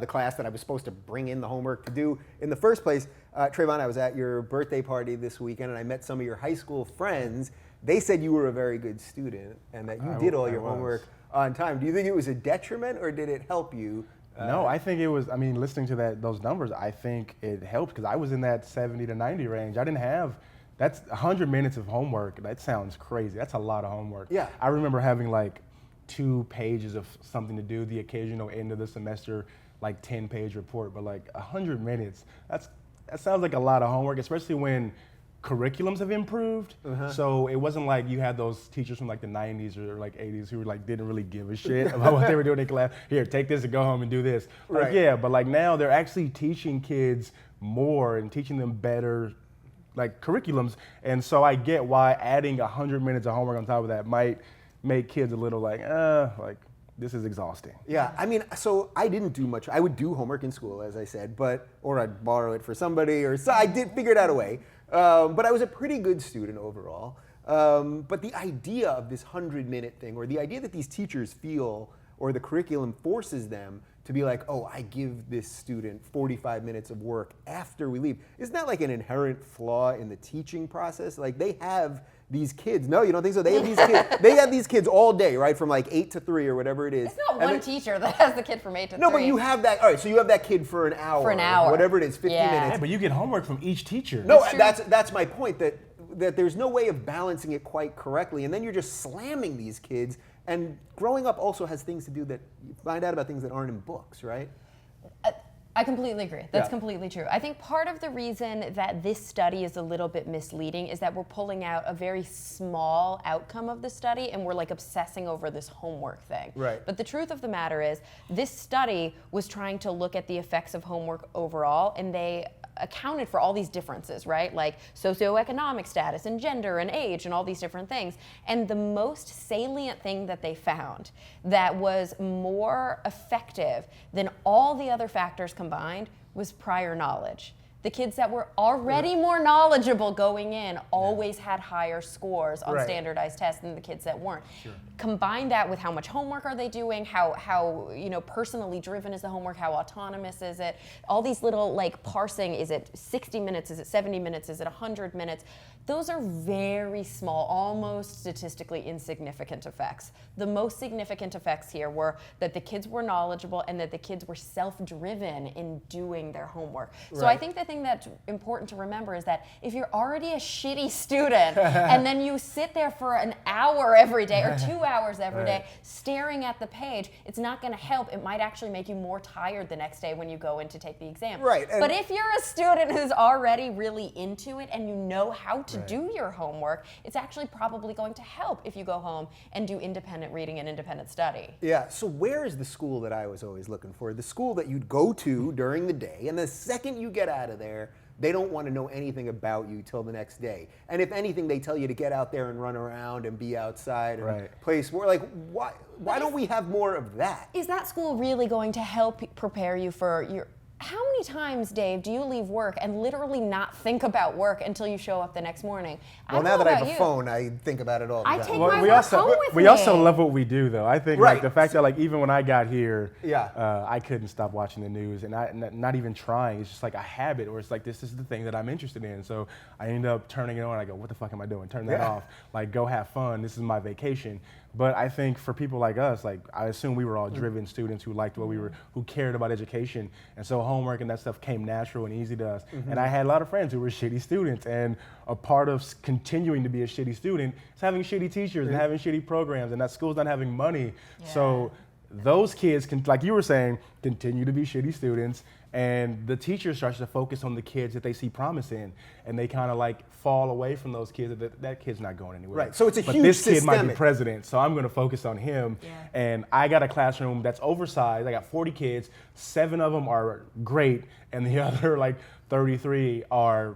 the class that I was supposed to bring in the homework to do in the first place. Travon, I was at your birthday party this weekend, and I met some of your high school friends. They said you were a very good student and that you did all your homework on time. Do you think it was a detriment, or did it help you? No, I think it was, listening to those numbers, I think it helped because I was in that 70 to 90 range. I didn't have, that's 100 minutes of homework. That sounds crazy. That's a lot of homework. Yeah. I remember having like 2 pages of something to do, the occasional end of the semester, like 10-page report, but like 100 minutes, that sounds like a lot of homework, especially when curriculums have improved. So it wasn't like you had those teachers from like the 90s or like 80s who were like didn't really give a shit about what they were doing in class. Here, take this and go home and do this. Like, Right. yeah, but like now they're actually teaching kids more and teaching them better like curriculums. And so I get why adding 100 minutes of homework on top of that might make kids a little like this is exhausting. Yeah, so I didn't do much. I would do homework in school, as I said, or I'd borrow it for somebody, or so I did figure it out a way. But I was a pretty good student overall. But the idea of this 100-minute thing, or the idea that these teachers feel, or the curriculum forces them to be like, oh, I give this student 45 minutes of work after we leave. Isn't that like an inherent flaw in the teaching process? Like they have these kids. No, you don't think so? They have these kids. They have these kids all day, right? From like 8 to 3 or whatever it is. It's not one teacher that has the kid from 8 to 3. No, but you have that. All right, so you have that kid for an hour. For an hour. Whatever it is, 50 Yeah. minutes. Yeah, but you get homework from each teacher. No, That's true. that's my point, that there's no way of balancing it quite correctly, and then you're just slamming these kids. And growing up also has things to do that you find out about things that aren't in books, right? I completely agree. That's Yeah. completely true. I think part of the reason that this study is a little bit misleading is that we're pulling out a very small outcome of the study and we're like obsessing over this homework thing. Right. But the truth of the matter is this study was trying to look at the effects of homework overall, and they accounted for all these differences, right? Like socioeconomic status and gender and age and all these different things. And the most salient thing that they found that was more effective than all the other factors combined was prior knowledge. The kids that were already more knowledgeable going in always had higher scores on Right. standardized tests than the kids that weren't. Combine that with how much homework are they doing, how personally driven is the homework, how autonomous is it, all these little like parsing, is it 60 minutes, is it 70 minutes, is it 100 minutes? Those are very small, almost statistically insignificant effects. The most significant effects here were that the kids were knowledgeable and that the kids were self-driven in doing their homework. So I Right. think the thing thing that's important to remember is that if you're already a shitty student and then you sit there for an hour every day or 2 hours every day staring at the page, it's not going to help. It might actually make you more tired the next day when you go in to take the exam. Right. But if you're a student who's already really into it and you know how to do your homework, it's actually probably going to help if you go home and do independent reading and independent study. Yeah, so where is the school that I was always looking for? The school that you'd go to during the day, and the second you get out of there, they don't want to know anything about you till the next day. And if anything, they tell you to get out there and run around and be outside and play sport. Like, why don't we have more of that? Is that school really going to help prepare you for your... How many times, Dave, do you leave work and literally not think about work until you show up the next morning? Well, now that I have a phone, I think about it all the time. I take my work home with me. We also love what we do, though. I think like the fact that like even when I got here, Yeah. I couldn't stop watching the news, and not even trying. It's just like a habit, or it's like this is the thing that I'm interested in. So I end up turning it on. I go, what the fuck am I doing? Turn that off. Like, go have fun. This is my vacation. But I think for people like us, like I assume we were all driven students who liked what we were, who cared about education, and so homework and that stuff came natural and easy to us. And I had a lot of friends who were shitty students, and a part of continuing to be a shitty student is having shitty teachers and having shitty programs, and that school's not having money. So those kids can, like you were saying, continue to be shitty students, and the teacher starts to focus on the kids that they see promise in, and they kind of like fall away from those kids. That kid's not going anywhere. Right. So it's a but huge this kid systemic. might be president, so I'm going to focus on him. And I got a classroom that's oversized. I got 40 kids. 7 of them are great, and the other like 33 are.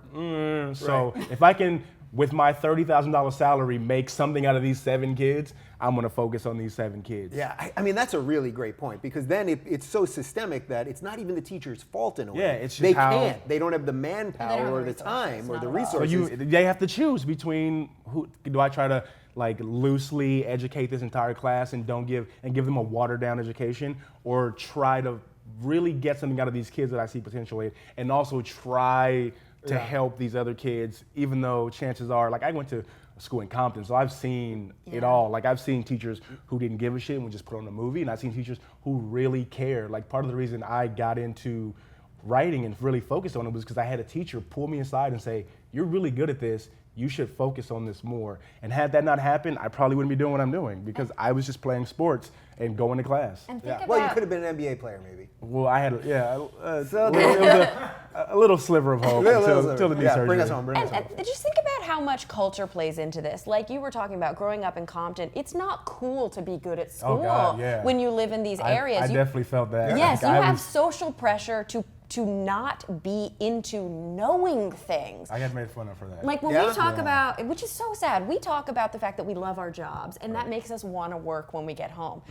So if I can, with my $30,000 salary, make something out of these 7 kids, I'm going to focus on these 7 kids. Yeah, I mean, that's a really great point, because then it's so systemic that it's not even the teacher's fault in a way. Yeah, it's just they how- can't. They don't have the manpower have or the the time resources, or not the at all. resources. So they have to choose between who do I try to like loosely educate this entire class and give them a watered down education, or try to really get something out of these kids that I see potential in, and also try to help these other kids, even though chances are, like I went to school in Compton, so I've seen it all. Like I've seen teachers who didn't give a shit and would just put on a movie, and I've seen teachers who really cared. Like part of the reason I got into writing and really focused on it was because I had a teacher pull me aside and say, "You're really good at this. You should focus on this more." And had that not happened, I probably wouldn't be doing what I'm doing, because I was just playing sports and going to class. And think about, Well, you could have been an NBA player, maybe. Well, I had it was a little sliver of hope until the knee surgery. Bring us home. Bring us home. and just think about how much culture plays into this. Like you were talking about growing up in Compton, it's not cool to be good at school God, yeah. when you live in these areas. I definitely felt that. Yes, Like, you I have was- social pressure to not be into knowing things. I got made fun of for that. Like when Yeah? we talk about, which is so sad, we talk about the fact that we love our jobs, and that makes us want to work when we get home.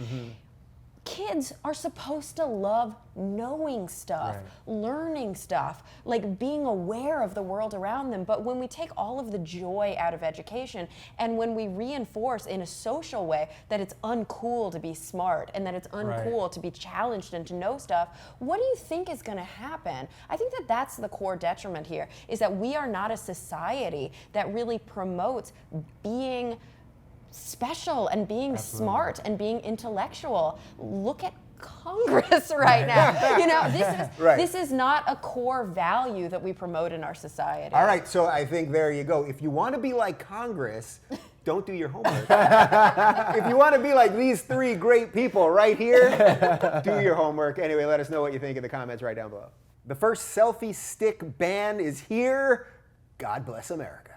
Kids are supposed to love knowing stuff, learning stuff, like being aware of the world around them. But when we take all of the joy out of education, and when we reinforce in a social way that it's uncool to be smart and that it's uncool to be challenged and to know stuff, what do you think is going to happen? I think that that's the core detriment here, is that we are not a society that really promotes being special and being smart and being intellectual. Look at Congress right now. You know, this is not a core value that we promote in our society. All right, so I think there you go. If you want to be like Congress, don't do your homework. If you want to be like these 3 great people right here, do your homework. Anyway, let us know what you think in the comments right down below. The first selfie stick ban is here. God bless America.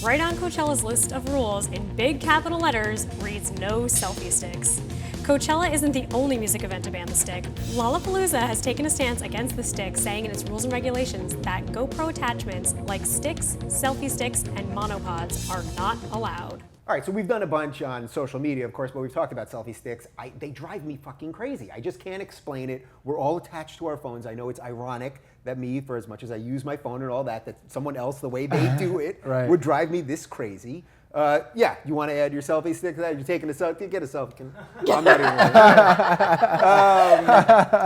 Right on Coachella's list of rules in big capital letters reads no selfie sticks. Coachella isn't the only music event to ban the stick. Lollapalooza has taken a stance against the stick, saying in its rules and regulations that GoPro attachments like sticks, selfie sticks, and monopods are not allowed. All right, so we've done a bunch on social media, of course, but we've talked about selfie sticks. They drive me fucking crazy. I just can't explain it. We're all attached to our phones. I know it's ironic that me, for as much as I use my phone and all that someone else, the way they do it, would drive me this crazy. Yeah, you want to add your selfie stick to that? You're taking a selfie? Get a selfie. I'm not even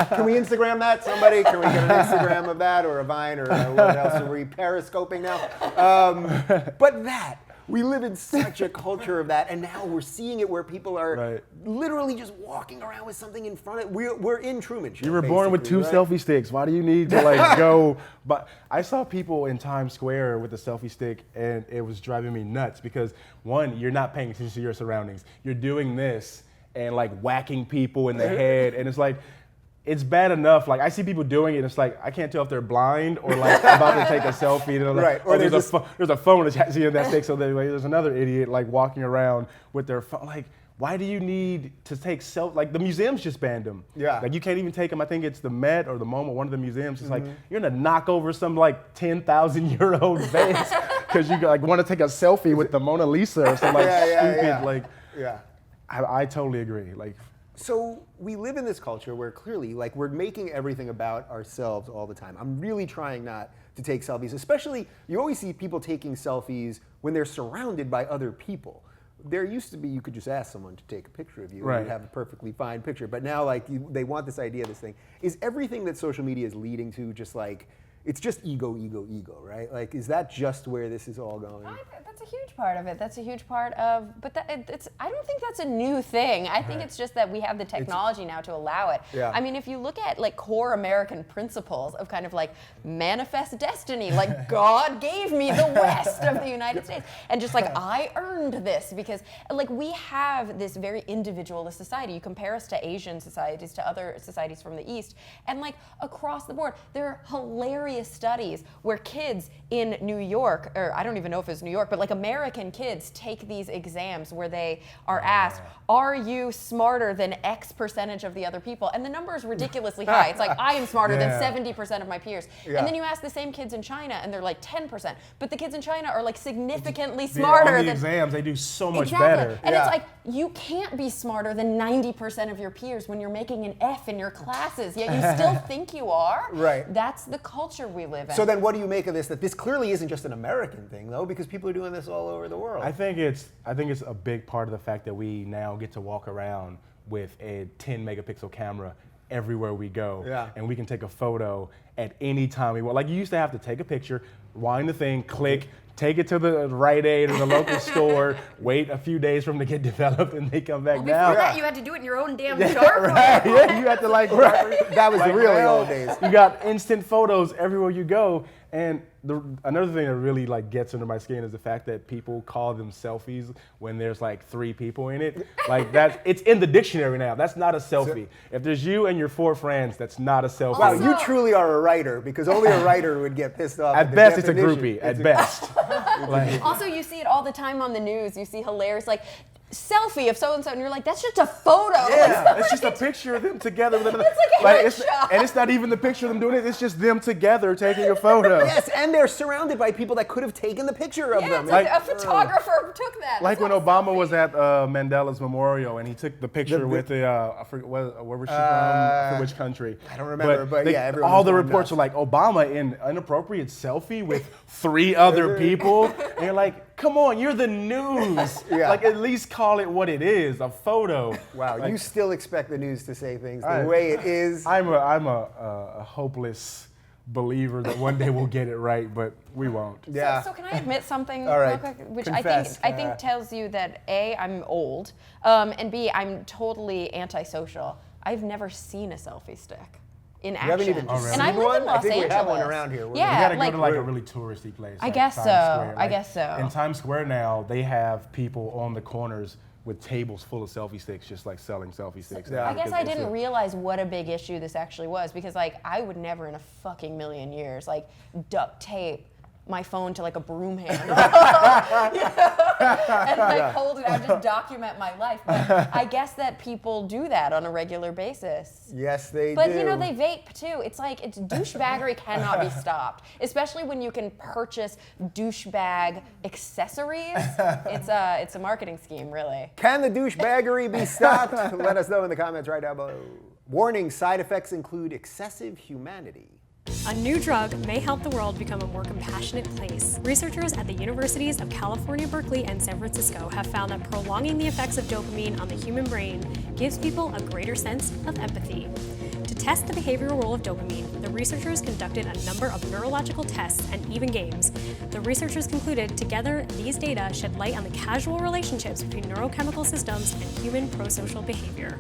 can we Instagram that? Somebody? Can we get an Instagram of that, or a Vine, or what else? Are we periscoping now? But we live in such a culture of that, and now we're seeing it where people are Right. literally just walking around with something in front of. We're in Truman Show. You were born with two basically, right? selfie sticks. Why do you need to like go? But I saw people in Times Square with a selfie stick, and it was driving me nuts because one, you're not paying attention to your surroundings. You're doing this and like whacking people in the head, and it's like. It's bad enough. Like I see people doing it, and it's like I can't tell if they're blind or like about to take a selfie. And they're like, Right, or oh, there's a phone attached to that stick, so there's another idiot like walking around with their phone. Like, why do you need to take like the museums just banned them. Yeah. Like you can't even take them. I think it's the Met or the MoMA, one of the museums. It's like you're gonna knock over some like 10,000-year-old vase because you like want to take a selfie with the Mona Lisa or some like stupid like. Yeah. I totally agree. Like. So we live in this culture where clearly, like, we're making everything about ourselves all the time. I'm really trying not to take selfies, especially, you always see people taking selfies when they're surrounded by other people. There used to be, you could just ask someone to take a picture of you and you'd have a perfectly fine picture. But now, like, they want this idea, this thing. Is everything that social media is leading to just like, it's just ego, right? Like, is that just where this is all going? That's a huge part of it. That's a huge part of, but I don't think that's a new thing. I think it's just that we have the technology now to allow it. Yeah. I mean, if you look at like core American principles of kind of like manifest destiny, like God gave me the West of the United States, and just like I earned this because like we have this very individualist society. You compare us to Asian societies, to other societies from the East, and like across the board, there are hilarious studies where kids in New York, or I don't even know if it's New York, but like American kids take these exams where they are asked, are you smarter than X percentage of the other people? And the number is ridiculously high. It's like, I am smarter than 70% of my peers. And then you ask the same kids in China and they're like 10%. But the kids in China are like significantly smarter on the than exams, they do so much exactly. better. And it's like, you can't be smarter than 90% of your peers when you're making an F in your classes, yet you still think you are. Right. That's the culture we live in. So then what do you make of this, that this clearly isn't just an American thing, though, because people are doing this all over the world? I think it's a big part of the fact that we now get to walk around with a 10 megapixel camera everywhere we go. Yeah. And we can take a photo at any time we want. Like you used to have to take a picture, wind the thing, click, take it to the Rite Aid or the local store, wait a few days for them to get developed, and they come back Before now. that, you had to do it in your own damn jar. Right, yeah, you had to like, That was like, the really well, old days. You got instant photos everywhere you go. And another thing that really like gets under my skin is the fact that people call them selfies when there's like 3 people in it. Like it's in the dictionary now. That's not a selfie. If there's you and your 4 friends, that's not a selfie. Wow, you truly are a writer, because only a writer would get pissed off. At the best, it's a definition. groupie. At best. Like, Also, you see it all the time on the news. You see hilarious, like, selfie of so-and-so, and you're like, that's just a photo. yeah, it's just a picture of them together. It's like a headshot. And it's not even the picture of them doing it. It's just them together taking a photo. Yes, and they're surrounded by people that could have taken the picture of them. It's like a photographer took that. Like It's when not a Obama selfie. was at Mandela's memorial and he took the picture with the, I forget, where was she from? For which country? I don't remember, but yeah, everyone all was the going reports nuts. are like, Obama in inappropriate selfie with 3 other people. And you're like, come on, you're the news. Yeah. Like, at least call it what it is, a photo. Wow, Like, you still expect the news to say things the way it is. I'm a hopeless believer that one day we'll get it right, but we won't. Yeah. So can I admit something All right. real quick, which Confess, I think tells you that A, I'm old, and B, I'm totally antisocial. I've never seen a selfie stick in action. haven't even And I seen live one? in Los I think Angeles. we have one around here. You Yeah, gotta like, go to like a really touristy place. I like guess Times so. Square. I guess so. In Times Square now, they have people on the corners with tables full of selfie sticks, just like selling selfie sticks. Yeah. I guess I Because it's didn't realize what a big issue this actually was, because like I would never in a fucking million years like duct tape my phone to like a broom handle and like hold it out, just document my life. But I guess that people do that on a regular basis. Yes, they But do. you know, they vape too. It's like, it's douchebaggery cannot be stopped, especially when you can purchase douchebag accessories. It's a marketing scheme, really. Can the douchebaggery be stopped? Let us know in the comments right down below. Warning, side effects include excessive humanity. A new drug may help the world become a more compassionate place. Researchers at the universities of California, Berkeley, and San Francisco have found that prolonging the effects of dopamine on the human brain gives people a greater sense of empathy. To test the behavioral role of dopamine, the researchers conducted a number of neurological tests and even games. The researchers concluded together these data shed light on the causal relationships between neurochemical systems and human prosocial behavior.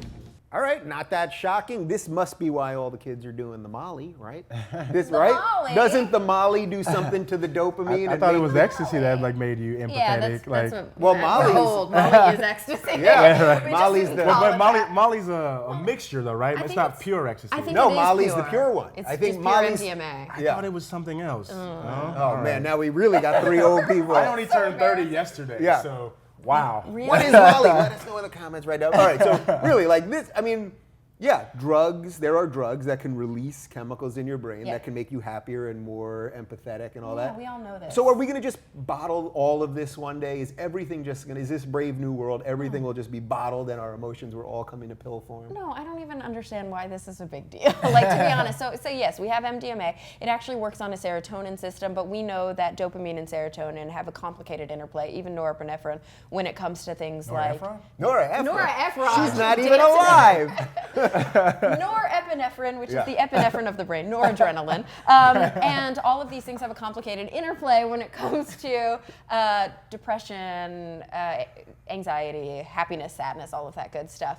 All right, not that shocking. This must be why all the kids are doing the Molly, right? This, right? Molly? Doesn't the Molly do something to the dopamine? I thought it was ecstasy that like made you empathetic. Yeah, that's like, what well, we're Molly's- told. Molly is ecstasy. Yeah, right. We just Molly's didn't the- call but it Molly, that. Molly's a mixture though, right? I It's think not it's- pure ecstasy. I think No, it is Molly's pure. the pure one. It's I think just Molly's- pure MDMA. I Yeah. thought it was something else. Oh man, now we really got 3 old people. I only turned 30 yesterday, Yeah. so wow. Really? What is Molly? Let us know in the comments right now. All right, so really, like this, I mean, yeah, drugs, there are drugs that can release chemicals in your brain Yeah. that can make you happier and more empathetic and all Yeah, that. we all know this. So are we going to just bottle all of this one day? Is everything just going to, is this Brave New World, everything will just be bottled and our emotions will all come into pill form? No, I don't even understand why this is a big deal. Like, to be honest, so yes, we have MDMA. It actually works on a serotonin system, but we know that dopamine and serotonin have a complicated interplay, even norepinephrine, when it comes to things like Nora Ephron. Nora Ephron. She's not even Dancing. alive. norepinephrine, which Yeah. is the epinephrine of the brain, noradrenaline. And all of these things have a complicated interplay when it comes to depression, anxiety, happiness, sadness, all of that good stuff.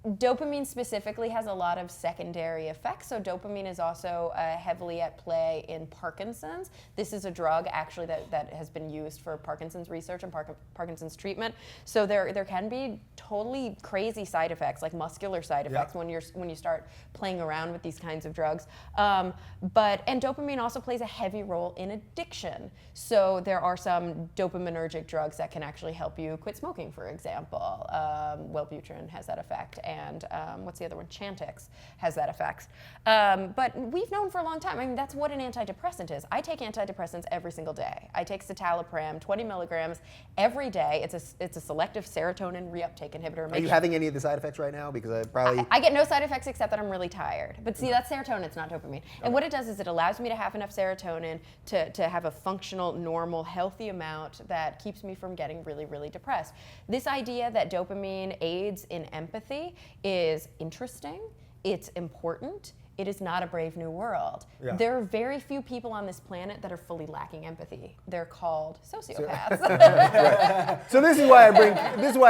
Dopamine specifically has a lot of secondary effects. So dopamine is also heavily at play in Parkinson's. This is a drug actually that has been used for Parkinson's research and Parkinson's treatment. So there can be totally crazy side effects, like muscular side effects, when you start playing around with these kinds of drugs. And dopamine also plays a heavy role in addiction. So there are some dopaminergic drugs that can actually help you quit smoking, for example. Wellbutrin has that effect. And what's the other one? Chantix has that effect. But we've known for a long time. I mean, that's what an antidepressant is. I take antidepressants every single day. I take citalopram, 20 milligrams every day. It's a selective serotonin reuptake inhibitor. Are you having any of the side effects right now? Because I probably... I get no side effects except that I'm really tired. But see, that's serotonin, it's not dopamine. And what it does is it allows me to have enough serotonin to have a functional, normal, healthy amount that keeps me from getting really, really depressed. This idea that dopamine aids in empathy is interesting, it's important. It is not a Brave New World. Yeah. There are very few people on this planet that are fully lacking empathy. They're called sociopaths. So this is why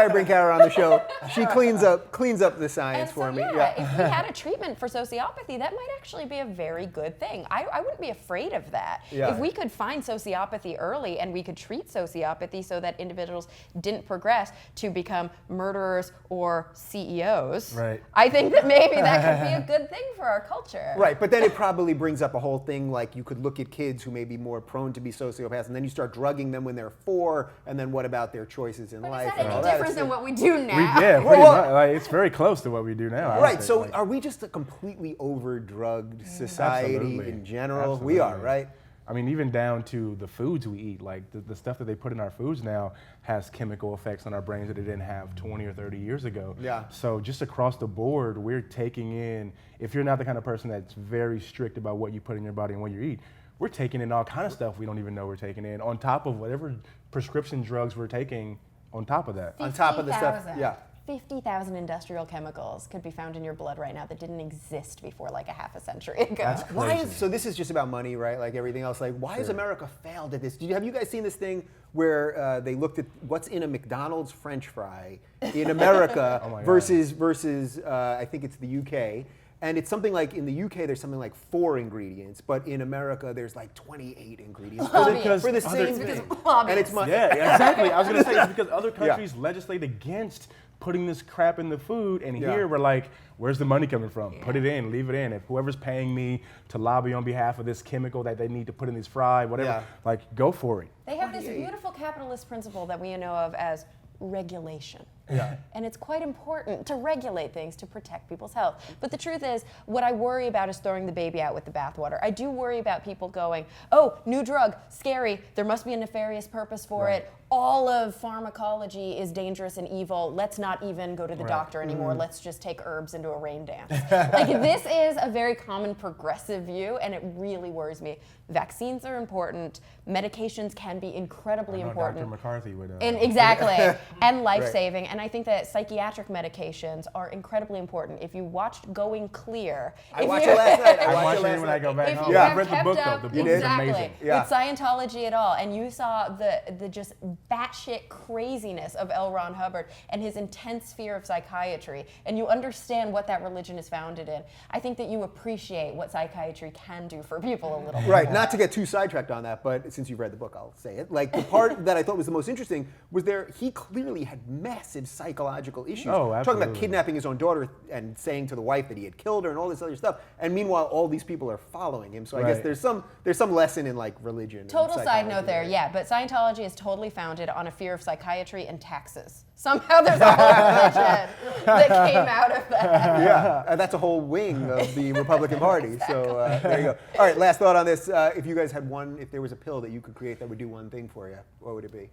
I bring Cara on the show. She cleans up the science And for so, me. yeah, if we had a treatment for sociopathy, that might actually be a very good thing. I wouldn't be afraid of that. Yeah. If we could find sociopathy early and we could treat sociopathy so that individuals didn't progress to become murderers or CEOs, Right. I think that maybe that could be a good thing for our culture. Right, but then it probably brings up a whole thing like you could look at kids who may be more prone to be sociopaths, and then you start drugging them when they're 4, and then what about their choices in But life? is that and all any that? different than what we do now? Yeah, Well, pretty well- much. Like, it's very close to what we do now. I would Right, say, so like- are we just a completely over-drugged society Absolutely. in general? We are, Absolutely. right? I mean, even down to the foods we eat, like the stuff that they put in our foods now has chemical effects on our brains that it didn't have 20 or 30 years ago. Yeah. So just across the board, we're taking in, if you're not the kind of person that's very strict about what you put in your body and what you eat, we're taking in all kind of stuff we don't even know we're taking in on top of whatever prescription drugs we're taking on top of that. On top of the stuff, 50,000. yeah. 50,000 industrial chemicals could be found in your blood right now that didn't exist before like a half a century ago. That's Why crazy. so this is just about money, right? Like everything else. Like, why has America failed at this? Have you guys seen this thing where they looked at what's in a McDonald's French fry in America Oh my God. versus I think it's the UK, and it's something like in the UK there's something like 4 ingredients, but in America there's like 28 ingredients Lobbyists. for the Other- same It's because thing. of lobbyists. And it's money. Yeah, exactly. I was going to say it's because other countries legislate against putting this crap in the food, and Yeah. here we're like, where's the money coming from? Put it in, leave it in. If whoever's paying me to lobby on behalf of this chemical that they need to put in these fry, whatever, Yeah. like go for it. They have this beautiful capitalist principle that we know of as regulation. Yeah. And it's quite important to regulate things to protect people's health. But the truth is, what I worry about is throwing the baby out with the bathwater. I do worry about people going, oh, new drug, scary, there must be a nefarious purpose for it. All of pharmacology is dangerous and evil. Let's not even go to the doctor anymore. Let's just take herbs into a rain dance. Like, this is a very common progressive view, and it really worries me. Vaccines are important. Medications can be incredibly important. Dr. McCarthy would. And exactly, and life-saving. And I think that psychiatric medications are incredibly important. If you watched Going Clear, I watched it last night. I watch it when I go back if home. you I've have read the kept book up, though. The book is exactly, amazing. Yeah. with Scientology at all, and you saw the just batshit craziness of L. Ron Hubbard and his intense fear of psychiatry, and you understand what that religion is founded in, I think that you appreciate what psychiatry can do for people a little bit. Right, more. not to get too sidetracked on that, but since you've read the book, I'll say it. Like, the part that I thought was the most interesting was he clearly had massive psychological issues. Oh, Talking absolutely. about kidnapping his own daughter and saying to the wife that he had killed her and all this other stuff. And meanwhile, all these people are following him. So I guess Right. there's some lesson in like religion. and Total side psychology note there, there. yeah, but Scientology is totally founded on a fear of psychiatry and taxes. Somehow there's a whole religion that came out of that. Yeah, that's a whole wing of the Republican Party. So there you go. All right, last thought on this. If you guys had if there was a pill that you could create that would do one thing for you, what would it be?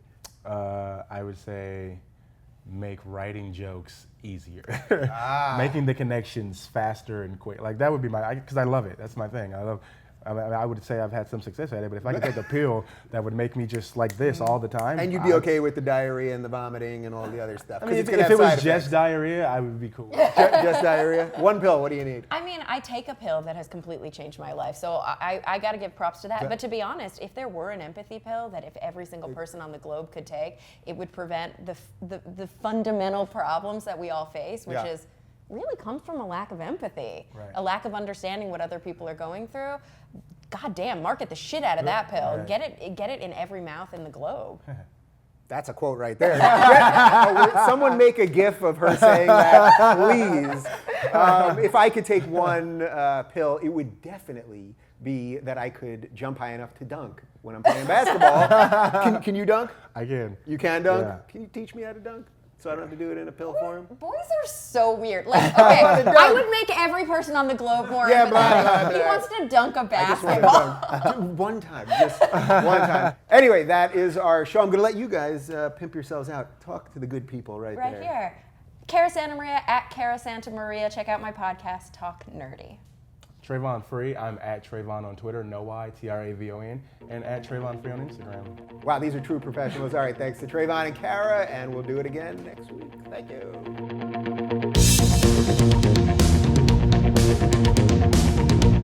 I would say make writing jokes easier. Making the connections faster and quick. Like that would be because I love it. That's my thing. I would say I've had some success at it, but if I could take a pill that would make me just like this all the time. And you'd be okay with the diarrhea and the vomiting and all the other stuff. I mean, it's if gonna it have was side just effects. diarrhea, I would be cool. Just diarrhea? One pill, what do you need? I mean, I take a pill that has completely changed my life, so I got to give props to that. But to be honest, if there were an empathy pill that if every single person on the globe could take, it would prevent the fundamental problems that we all face, which is really comes from a lack of empathy, Right. a lack of understanding what other people are going through. God damn, market the shit out of that pill. Right. Get it in every mouth in the globe. That's a quote right there. Someone make a gif of her saying that, please. If I could take one pill, it would definitely be that I could jump high enough to dunk when I'm playing basketball. Can you dunk? I can. You can dunk? Yeah. Can you teach me how to dunk? So I don't have to do it in a pill form? Boys are so weird. Like, okay, I would make every person on the globe more Yeah, empathetic. but He wants to dunk a I just want to basketball. dunk. One time, just one time. Anyway, that is our show. I'm going to let you guys pimp yourselves out. Talk to the good people right there. Right here. Cara Santa Maria, at Cara Santa Maria. Check out my podcast, Talk Nerdy. Travon Free. I'm at Travon on Twitter, no Y, Travon, and at Travon Free on Instagram. Wow, these are true professionals. All right, thanks to Travon and Cara, and we'll do it again next week. Thank you.